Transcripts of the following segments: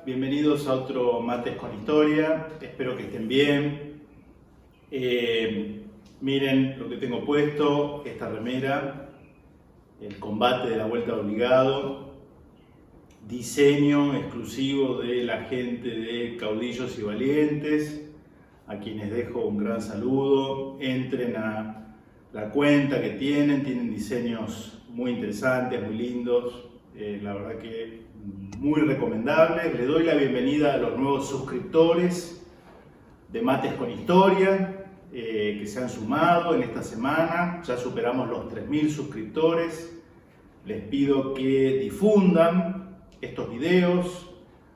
bienvenidos a otro Mates con Historia, espero que estén bien. Miren lo que tengo puesto, esta remera, el combate de la vuelta obligado, diseño exclusivo de la gente de Caudillos y Valientes, a quienes dejo un gran saludo. Entren a la cuenta que tienen diseños muy interesantes, muy lindos, la verdad que muy recomendables. Le doy la bienvenida a los nuevos suscriptores de Mates con Historia que se han sumado en esta semana. Ya superamos los 3.000 suscriptores. Les pido que difundan estos videos,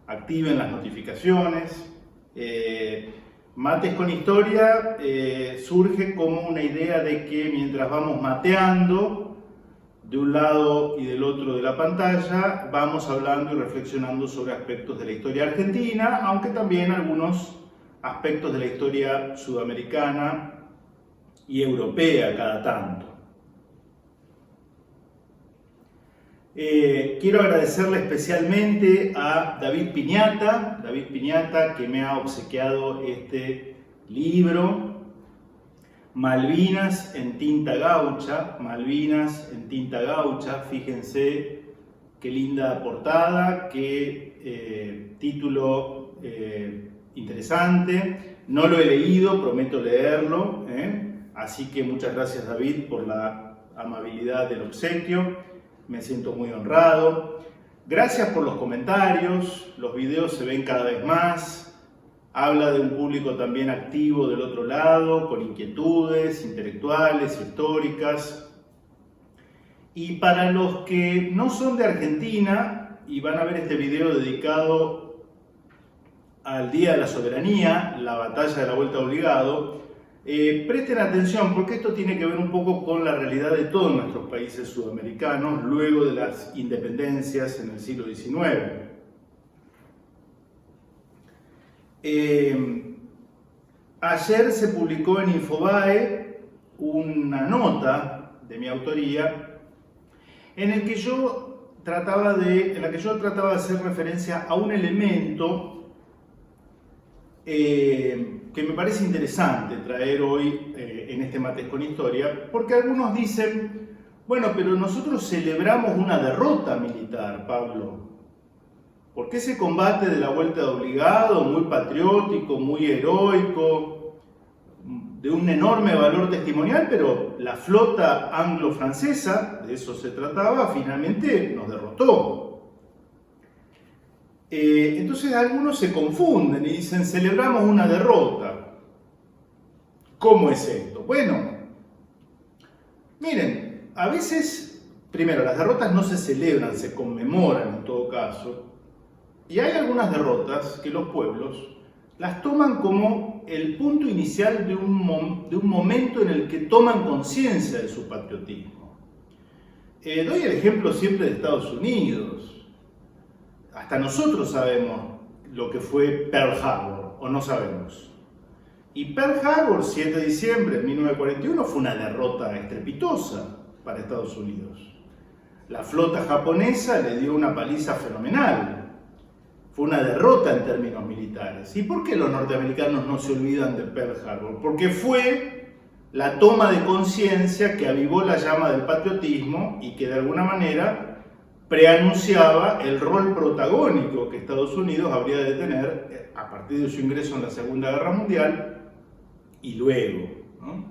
activen las notificaciones. Mates con Historia surge como una idea de que mientras vamos mateando de un lado y del otro de la pantalla, vamos hablando y reflexionando sobre aspectos de la historia argentina, aunque también algunos aspectos de la historia sudamericana y europea cada tanto. Quiero agradecerle especialmente a David Piñata, que me ha obsequiado este libro, Malvinas en tinta gaucha, fíjense qué linda portada, qué título interesante. No lo he leído, prometo leerlo, así que muchas gracias David por la amabilidad del obsequio, me siento muy honrado. Gracias por los comentarios, los videos se ven cada vez más. Habla de un público también activo del otro lado, con inquietudes intelectuales, históricas. Y para los que no son de Argentina y van a ver este video dedicado al Día de la Soberanía, la batalla de la vuelta obligado, presten atención porque esto tiene que ver un poco con la realidad de todos nuestros países sudamericanos luego de las independencias en el siglo XIX. Ayer se publicó en Infobae una nota de mi autoría en la que yo trataba de hacer referencia a un elemento que me parece interesante traer hoy en este Mates con Historia, porque algunos dicen, bueno, pero nosotros celebramos una derrota militar, Pablo. Porque ese combate de la vuelta de obligado, muy patriótico, muy heroico, de un enorme valor testimonial, pero la flota anglo-francesa, de eso se trataba, finalmente nos derrotó. Entonces algunos se confunden y dicen, celebramos una derrota. ¿Cómo es esto? Bueno, miren, a veces, primero, las derrotas no se celebran, se conmemoran en todo caso. Y hay algunas derrotas que los pueblos las toman como el punto inicial de un momento en el que toman conciencia de su patriotismo. Doy el ejemplo siempre de Estados Unidos. Hasta nosotros sabemos lo que fue Pearl Harbor, o no sabemos. Y Pearl Harbor, 7 de diciembre de 1941, fue una derrota estrepitosa para Estados Unidos. La flota japonesa le dio una paliza fenomenal. Fue una derrota en términos militares. ¿Y por qué los norteamericanos no se olvidan de Pearl Harbor? Porque fue la toma de conciencia que avivó la llama del patriotismo y que de alguna manera preanunciaba el rol protagónico que Estados Unidos habría de tener a partir de su ingreso en la Segunda Guerra Mundial y luego, ¿no?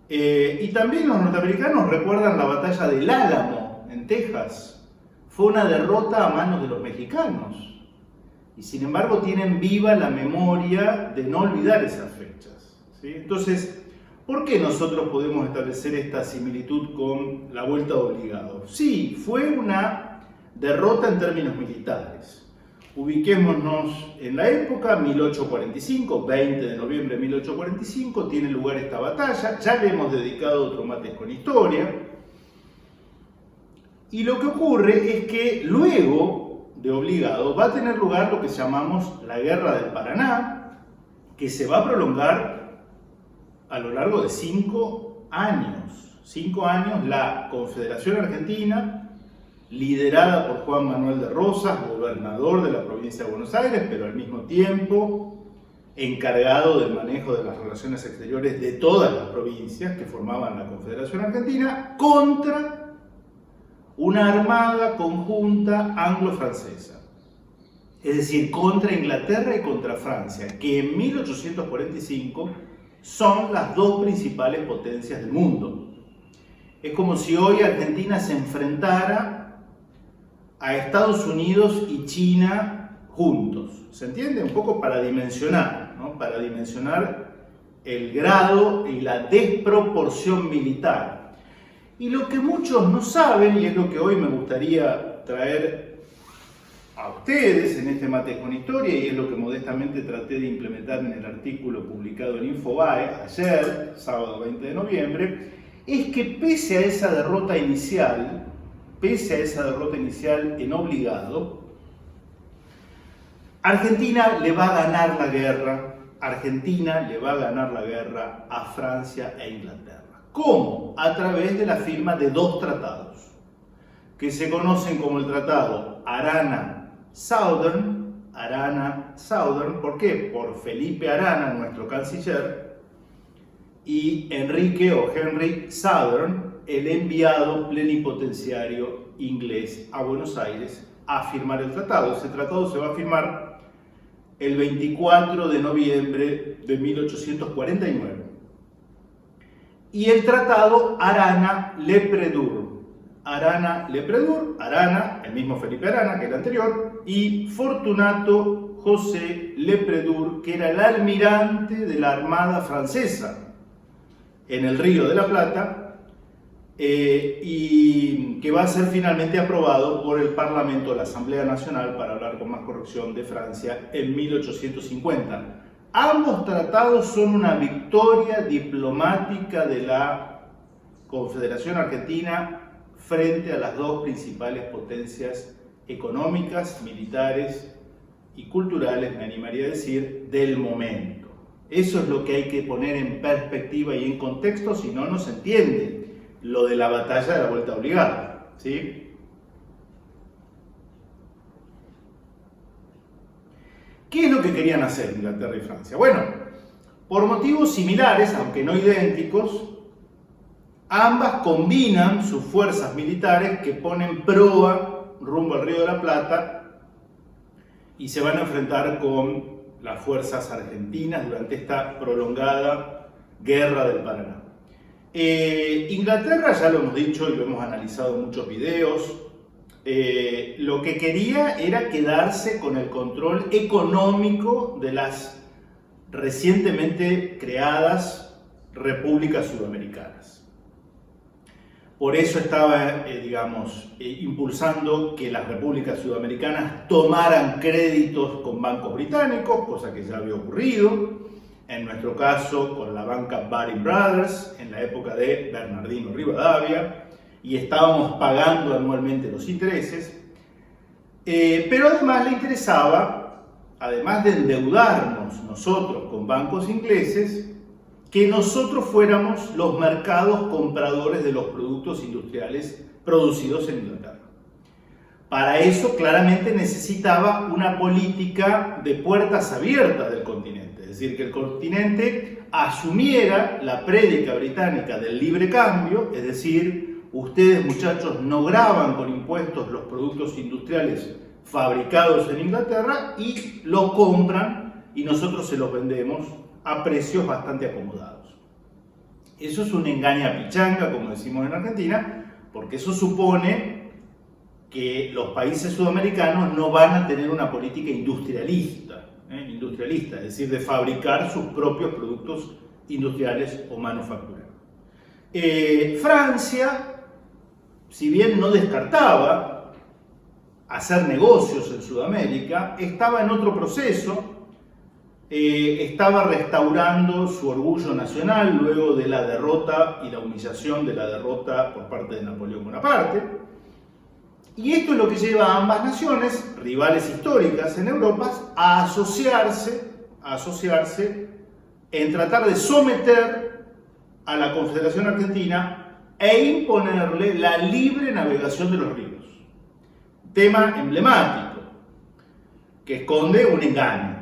Y también los norteamericanos recuerdan la batalla del Álamo en Texas. Fue una derrota a manos de los mexicanos. Y sin embargo tienen viva la memoria de no olvidar esas fechas, ¿sí? Entonces, ¿por qué nosotros podemos establecer esta similitud con la vuelta obligado? Sí, fue una derrota en términos militares. Ubiquémonos en la época, 1845, 20 de noviembre de 1845, tiene lugar esta batalla. Ya le hemos dedicado otro Mates con Historia. Y lo que ocurre es que luego de obligado va a tener lugar lo que llamamos la Guerra del Paraná, que se va a prolongar a lo largo de 5 años. 5 años la Confederación Argentina liderada por Juan Manuel de Rosas, gobernador de la provincia de Buenos Aires, pero al mismo tiempo encargado del manejo de las relaciones exteriores de todas las provincias que formaban la Confederación Argentina, contra una armada conjunta anglo-francesa. Es decir, contra Inglaterra y contra Francia, que en 1845 son las dos principales potencias del mundo. Es como si hoy Argentina se enfrentara a Estados Unidos y China juntos. ¿Se entiende? Un poco para dimensionar, ¿no? Para dimensionar el grado y la desproporción militar. Y lo que muchos no saben, y es lo que hoy me gustaría traer a ustedes en este Mate con Historia, y es lo que modestamente traté de implementar en el artículo publicado en Infobae ayer, sábado 20 de noviembre, es que pese a esa derrota inicial en obligado, Argentina le va a ganar la guerra a Francia e Inglaterra. ¿Cómo? A través de la firma de dos tratados, que se conocen como el Tratado Arana-Southern. ¿Por qué? Por Felipe Arana, nuestro canciller, y Enrique o Henry Southern, el enviado plenipotenciario inglés a Buenos Aires a firmar el tratado. Ese tratado se va a firmar el 24 de noviembre de 1849. Y el tratado Arana-Lepredur, el mismo Felipe Arana que el anterior, y Fortunato José Lepredur, que era el almirante de la Armada francesa en el Río de la Plata, y que va a ser finalmente aprobado por el Parlamento de la Asamblea Nacional, para hablar con más corrección, de Francia en 1850. Ambos tratados son una victoria diplomática de la Confederación Argentina frente a las dos principales potencias económicas, militares y culturales, me animaría a decir, del momento. Eso es lo que hay que poner en perspectiva y en contexto, si no, no se entiende lo de la batalla de la vuelta obligada, ¿sí? ¿Qué es lo que querían hacer Inglaterra y Francia? Bueno, por motivos similares, aunque no idénticos, ambas combinan sus fuerzas militares que ponen proa rumbo al Río de la Plata y se van a enfrentar con las fuerzas argentinas durante esta prolongada guerra del Paraná. Inglaterra, ya lo hemos dicho y lo hemos analizado en muchos videos, lo que quería era quedarse con el control económico de las recientemente creadas repúblicas sudamericanas. Por eso estaba, impulsando que las repúblicas sudamericanas tomaran créditos con bancos británicos, cosa que ya había ocurrido. En nuestro caso, con la banca Baring Brothers, en la época de Bernardino Rivadavia, y estábamos pagando anualmente los intereses. Pero además le interesaba, además de endeudarnos nosotros con bancos ingleses, que nosotros fuéramos los mercados compradores de los productos industriales producidos en Inglaterra. Para eso claramente necesitaba una política de puertas abiertas del continente, es decir, que el continente asumiera la prédica británica del libre cambio, es decir, ustedes muchachos no graban con impuestos los productos industriales fabricados en Inglaterra y los compran y nosotros se los vendemos a precios bastante acomodados. Eso es un engaña-pichanga, como decimos en Argentina, porque eso supone que los países sudamericanos no van a tener una política industrialista, es decir, de fabricar sus propios productos industriales o manufacturados. Francia, si bien no descartaba hacer negocios en Sudamérica, estaba en otro proceso. Estaba restaurando su orgullo nacional luego de la derrota y la humillación de la derrota por parte de Napoleón Bonaparte. Y esto es lo que lleva a ambas naciones, rivales históricas en Europa, a asociarse en tratar de someter a la Confederación Argentina e imponerle la libre navegación de los ríos. tema emblemático que esconde un engaño.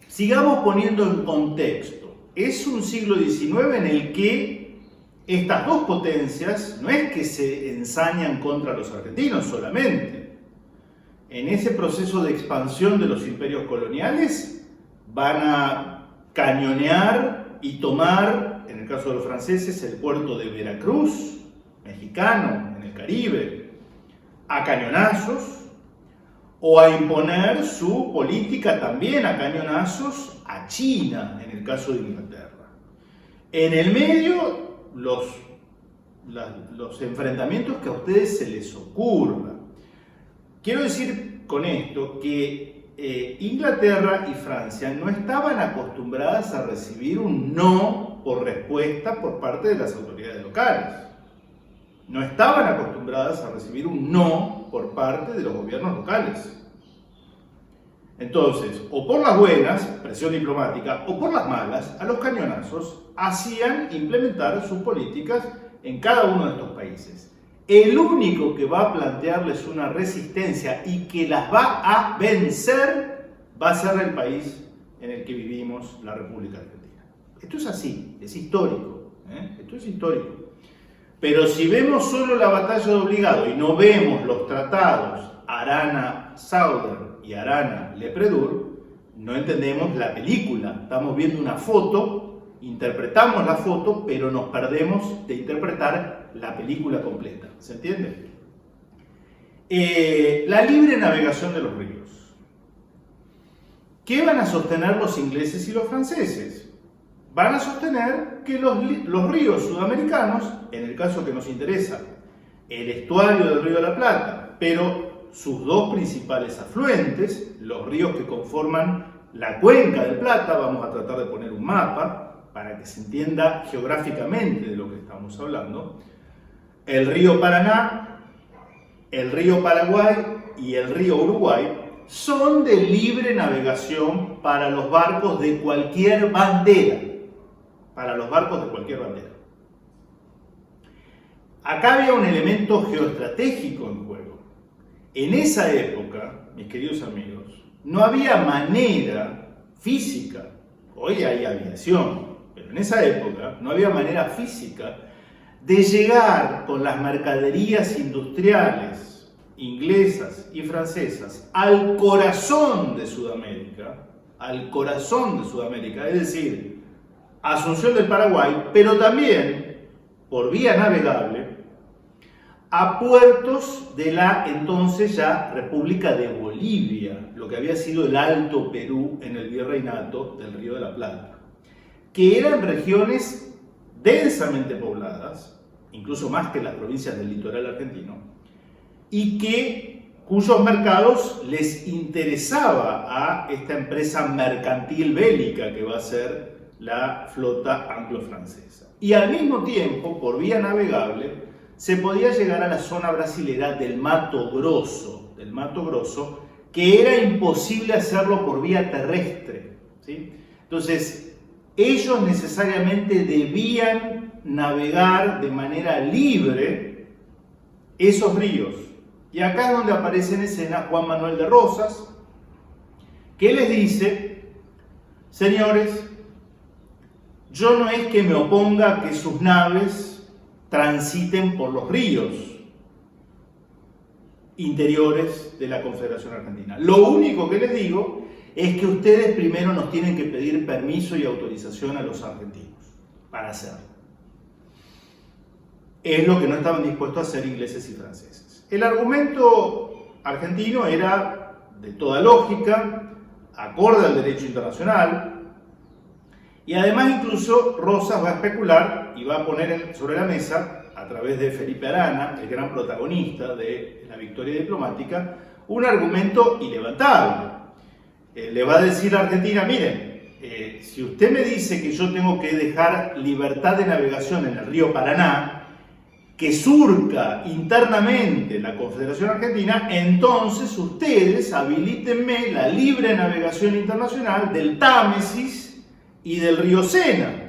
Sigamos poniendo en contexto. Es un siglo XIX en el que estas dos potencias no es que se ensañan contra los argentinos solamente. En ese proceso de expansión de los imperios coloniales van a cañonear y tomar, en el caso de los franceses, el puerto de Veracruz, mexicano, en el Caribe, a cañonazos, o a imponer su política también a cañonazos a China, en el caso de Inglaterra. En el medio, los enfrentamientos que a ustedes se les ocurra. Quiero decir con esto que Inglaterra y Francia no estaban acostumbradas a recibir un no por respuesta por parte de las autoridades locales. No estaban acostumbradas a recibir un no por parte de los gobiernos locales. Entonces, o por las buenas, presión diplomática, o por las malas, a los cañonazos hacían implementar sus políticas en cada uno de estos países. El único que va a plantearles una resistencia y que las va a vencer va a ser el país en el que vivimos, la República Argentina. Esto es así, es histórico. Esto es histórico. Pero si vemos solo la batalla de Obligado y no vemos los tratados Arana-Sauder y Arana-Lepredur, no entendemos la película. Estamos viendo una foto, interpretamos la foto, pero nos perdemos de interpretar la película completa. ¿Se entiende? La libre navegación de los ríos. ¿Qué van a sostener los ingleses y los franceses? Van a sostener que los ríos sudamericanos, en el caso que nos interesa, el estuario del Río de la Plata, pero sus dos principales afluentes, los ríos que conforman la cuenca del Plata, vamos a tratar de poner un mapa para que se entienda geográficamente de lo que estamos hablando, el río Paraná, el río Paraguay y el río Uruguay, son de libre navegación para los barcos de cualquier bandera. Para los barcos de cualquier bandera. Acá había un elemento geoestratégico en juego. En esa época, mis queridos amigos, no había manera física, hoy hay aviación, pero en esa época no había manera física de llegar con las mercaderías industriales inglesas y francesas al corazón de Sudamérica, es decir, Asunción del Paraguay, pero también por vía navegable a puertos de la entonces ya República de Bolivia, lo que había sido el Alto Perú en el virreinato del Río de la Plata, que eran regiones densamente pobladas, incluso más que las provincias del litoral argentino, y cuyos mercados les interesaba a esta empresa mercantil bélica que va a ser la flota anglo-francesa. Y al mismo tiempo, por vía navegable, se podía llegar a la zona brasilera del Mato Grosso, que era imposible hacerlo por vía terrestre, ¿sí? Entonces, ellos necesariamente debían navegar de manera libre esos ríos. Y acá es donde aparece en escena Juan Manuel de Rosas, que les dice: señores, yo no es que me oponga a que sus naves transiten por los ríos interiores de la Confederación Argentina. Lo único que les digo es que ustedes primero nos tienen que pedir permiso y autorización a los argentinos para hacerlo. Es lo que no estaban dispuestos a hacer ingleses y franceses. El argumento argentino era de toda lógica, acorde al derecho internacional. Y además incluso Rosas va a especular y va a poner sobre la mesa, a través de Felipe Arana, el gran protagonista de la victoria diplomática, un argumento ilevantable. Le va a decir a Argentina: miren, si usted me dice que yo tengo que dejar libertad de navegación en el río Paraná, que surca internamente la Confederación Argentina, entonces ustedes habilítenme la libre navegación internacional del Támesis y del río Sena.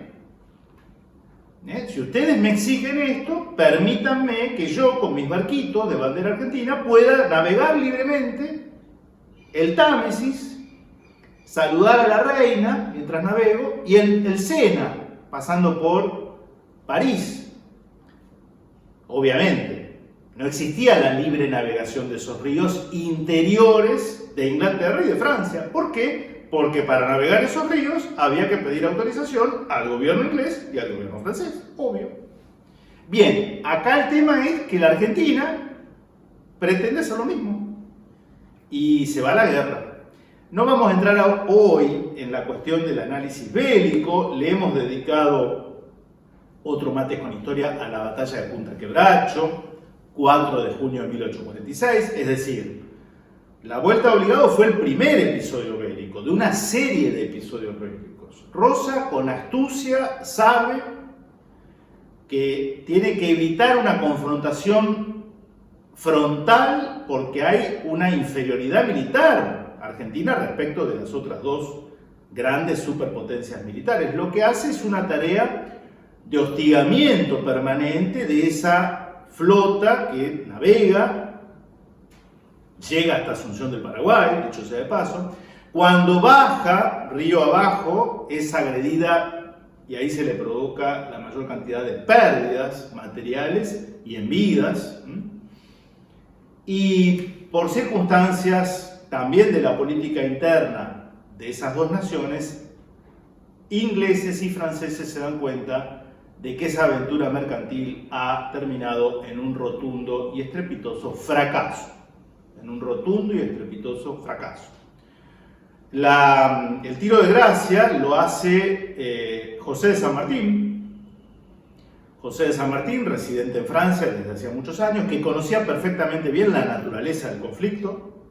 si ustedes me exigen esto, permítanme que yo con mis barquitos de bandera argentina pueda navegar libremente el Támesis, saludar a la reina mientras navego, y el Sena, pasando por París. Obviamente, no existía la libre navegación de esos ríos interiores de Inglaterra y de Francia. ¿Por qué? Porque para navegar esos ríos había que pedir autorización al gobierno inglés y al gobierno francés, obvio. Bien, acá el tema es que la Argentina pretende hacer lo mismo y se va a la guerra. No vamos a entrar hoy en la cuestión del análisis bélico, le hemos dedicado otro mate con historia a la batalla de Punta Quebracho, 4 de junio de 1846, es decir, la vuelta obligado fue el primer episodio bélico de una serie de episodios bélicos. Rosa, con astucia, sabe que tiene que evitar una confrontación frontal porque hay una inferioridad militar argentina respecto de las otras dos grandes superpotencias militares. Lo que hace es una tarea de hostigamiento permanente de esa flota que navega, llega hasta Asunción del Paraguay, dicho sea de paso. Cuando baja río abajo es agredida y ahí se le provoca la mayor cantidad de pérdidas materiales y en vidas. Y por circunstancias también de la política interna de esas dos naciones, ingleses y franceses se dan cuenta de que esa aventura mercantil ha terminado en un rotundo y estrepitoso fracaso. El tiro de gracia lo hace José de San Martín. José de San Martín, residente en Francia desde hacía muchos años, que conocía perfectamente bien la naturaleza del conflicto,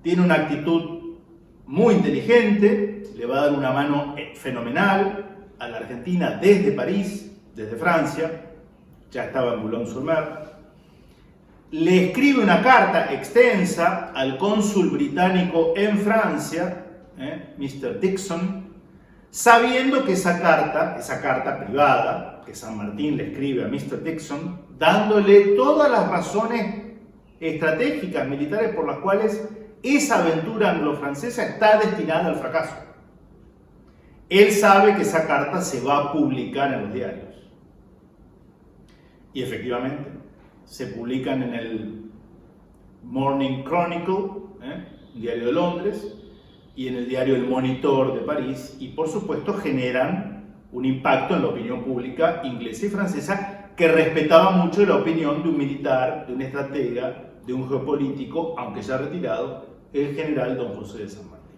tiene una actitud muy inteligente, le va a dar una mano fenomenal a la Argentina desde París, desde Francia, ya estaba en Boulogne-sur-Mer. Le escribe una carta extensa al cónsul británico en Francia, Mr. Dixon, sabiendo que esa carta privada que San Martín le escribe a Mr. Dixon, dándole todas las razones estratégicas militares por las cuales esa aventura anglo-francesa está destinada al fracaso. Él sabe que esa carta se va a publicar en los diarios. Y efectivamente, se publican en el Morning Chronicle, un diario de Londres, y en el diario El Monitor de París, y por supuesto generan un impacto en la opinión pública inglesa y francesa, que respetaba mucho la opinión de un militar, de un estratega, de un geopolítico, aunque ya retirado, el general don José de San Martín.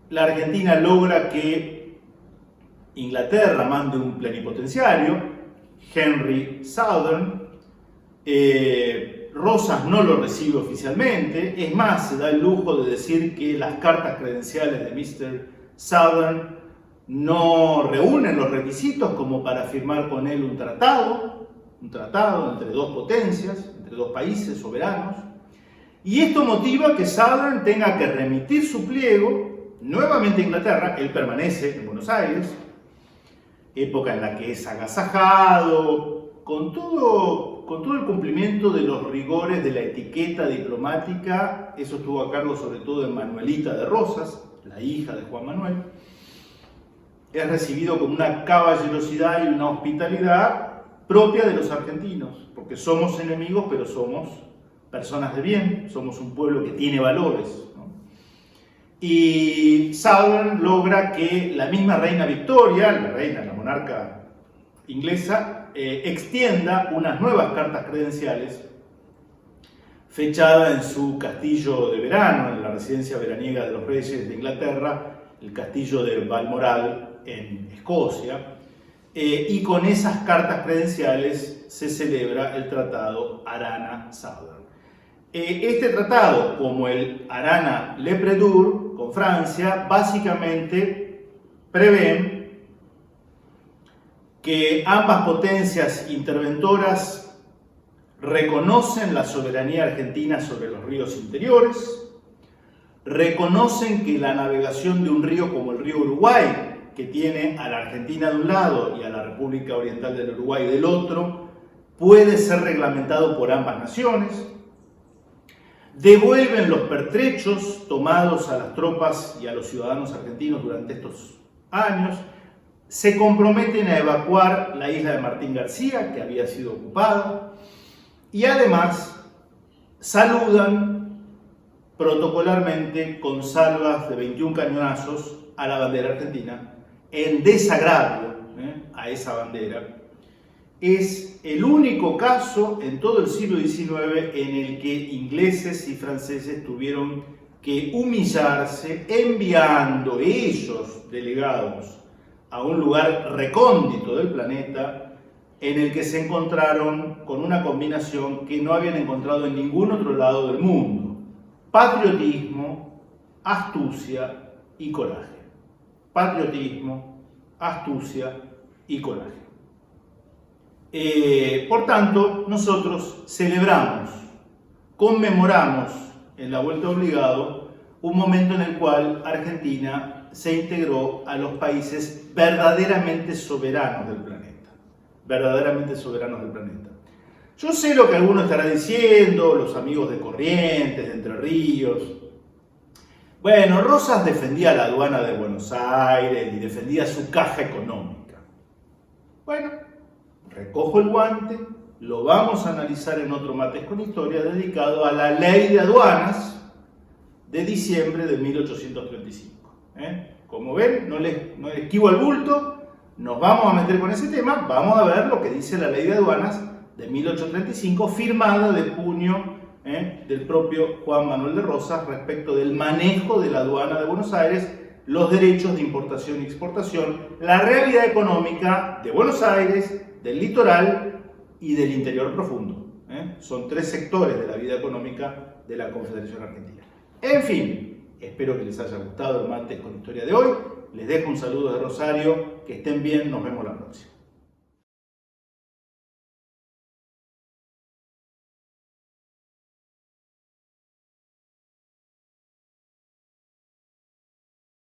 La Argentina logra que Inglaterra mande un plenipotenciario, Henry Southern. Rosas no lo recibe oficialmente, es más, se da el lujo de decir que las cartas credenciales de Mr. Southern no reúnen los requisitos como para firmar con él un tratado entre dos potencias, entre dos países soberanos, y esto motiva que Southern tenga que remitir su pliego nuevamente a Inglaterra. Él permanece en Buenos Aires, época en la que es agasajado, con todo el cumplimiento de los rigores de la etiqueta diplomática. Eso estuvo a cargo sobre todo de Manuelita de Rosas, la hija de Juan Manuel. Es recibido con una caballerosidad y una hospitalidad propia de los argentinos, porque somos enemigos, pero somos personas de bien, somos un pueblo que tiene valores, ¿no? Y Southern logra que la misma reina Victoria, la monarca inglesa, extienda unas nuevas cartas credenciales fechada en su castillo de verano, en la residencia veraniega de los reyes de Inglaterra, el castillo de Balmoral en Escocia, y con esas cartas credenciales se celebra el tratado Arana-Southern. Este tratado, como el Arana-Lepredure con Francia, básicamente prevén que ambas potencias interventoras reconocen la soberanía argentina sobre los ríos interiores, reconocen que la navegación de un río como el río Uruguay que tiene a la Argentina de un lado y a la República Oriental del Uruguay del otro puede ser reglamentado por ambas naciones. Devuelven los pertrechos tomados a las tropas y a los ciudadanos argentinos durante estos años. Se comprometen a evacuar la isla de Martín García, que había sido ocupada. Y además saludan protocolarmente con salvas de 21 cañonazos a la bandera argentina en desagravio a esa bandera. Es el único caso en todo el siglo XIX en el que ingleses y franceses tuvieron que humillarse enviando ellos delegados a un lugar recóndito del planeta en el que se encontraron con una combinación que no habían encontrado en ningún otro lado del mundo: patriotismo, astucia y coraje. Patriotismo, astucia y coraje. Por tanto, nosotros celebramos, conmemoramos en la vuelta obligado un momento en el cual Argentina se integró a los países verdaderamente soberanos del planeta. Verdaderamente soberanos del planeta. Yo sé lo que alguno estará diciendo, los amigos de Corrientes, de Entre Ríos. Bueno, Rosas defendía la aduana de Buenos Aires y defendía su caja económica. Bueno, recojo el guante, lo vamos a analizar en otro Mates con Historia dedicado a la Ley de Aduanas de diciembre de 1835. Como ven, no les esquivo al bulto, nos vamos a meter con ese tema, vamos a ver lo que dice la Ley de Aduanas de 1835, firmada de puño del propio Juan Manuel de Rosas respecto del manejo de la aduana de Buenos Aires, los derechos de importación y exportación, la realidad económica de Buenos Aires, del litoral y del interior profundo. Son tres sectores de la vida económica de la Confederación Argentina. En fin, espero que les haya gustado el Mates con Historia de hoy. Les dejo un saludo de Rosario, que estén bien, nos vemos la próxima.